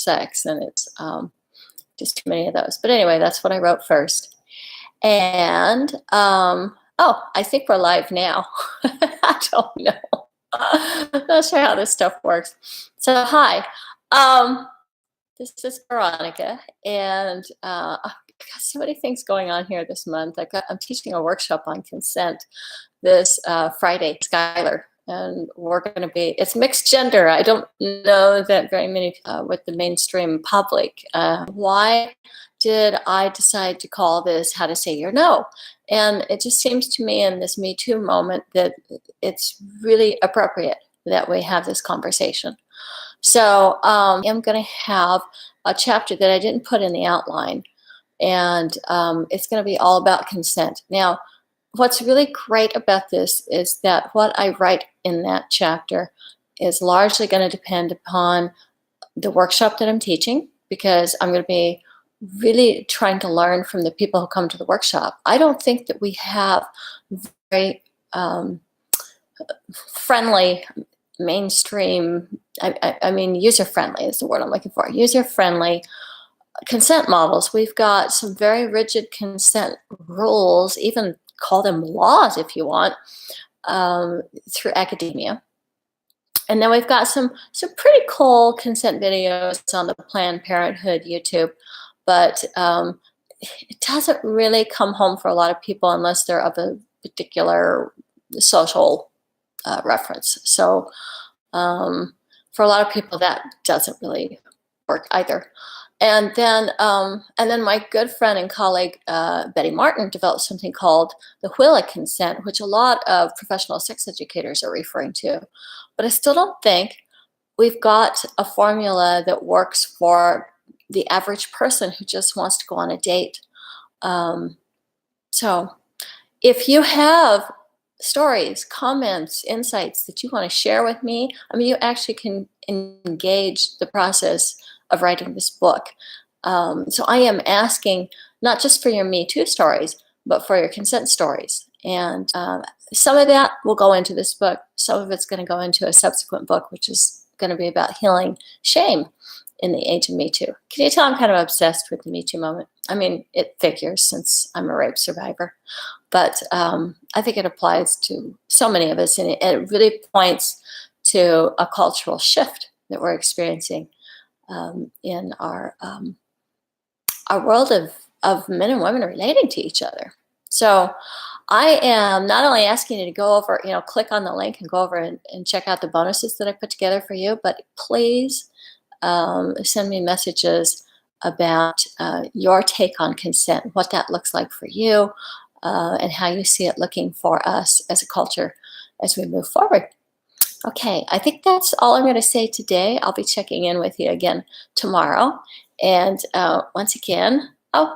sex, and it's just too many of those. But anyway, that's what I wrote first. And oh, I think we're live now. I don't know. Not sure how this stuff works. So hi, um, this is Veronica, and I've got so many things going on here this month. I'm teaching a workshop on consent this Friday, Skylar, and we're going to be, it's mixed gender. I don't know that very many with the mainstream public. Why did I decide to call this How to Say Your No? And it just seems to me in this Me Too moment that it's really appropriate that we have this conversation. So I'm going to have a chapter that I didn't put in the outline, and it's going to be all about consent. Now, what's really great about this is that what I write in that chapter is largely going to depend upon the workshop that I'm teaching, because I'm going to be really trying to learn from the people who come to the workshop. I don't think that we have very friendly mainstream, I mean, user-friendly is the word I'm looking for, user-friendly consent models. We've got some very rigid consent rules, even call them laws if you want, through academia. And then we've got some pretty cool consent videos on the Planned Parenthood YouTube, but it doesn't really come home for a lot of people unless they're of a particular social reference. So for a lot of people, that doesn't really work either. And then my good friend and colleague, Betty Martin, developed something called the wheel of consent, which a lot of professional sex educators are referring to. But I still don't think we've got a formula that works for the average person who just wants to go on a date. So if you have stories, comments, insights that you want to share with me, I mean, you actually can engage the process of writing this book. So I am asking not just for your Me Too stories, but for your consent stories. And some of that will go into this book. Some of it's going to go into a subsequent book, which is going to be about healing shame in the age of Me Too. Can you tell I'm kind of obsessed with the Me Too moment? I mean, it figures since I'm a rape survivor. But I think it applies to so many of us, and it really points to a cultural shift that we're experiencing in our world of men and women relating to each other. So I am not only asking you to go over, click on the link and go over and check out the bonuses that I put together for you, but please send me messages about your take on consent, what that looks like for you, and how you see it looking for us as a culture as we move forward. Okay, I think that's all I'm going to say today. I'll be checking in with you again tomorrow. And once again, oh,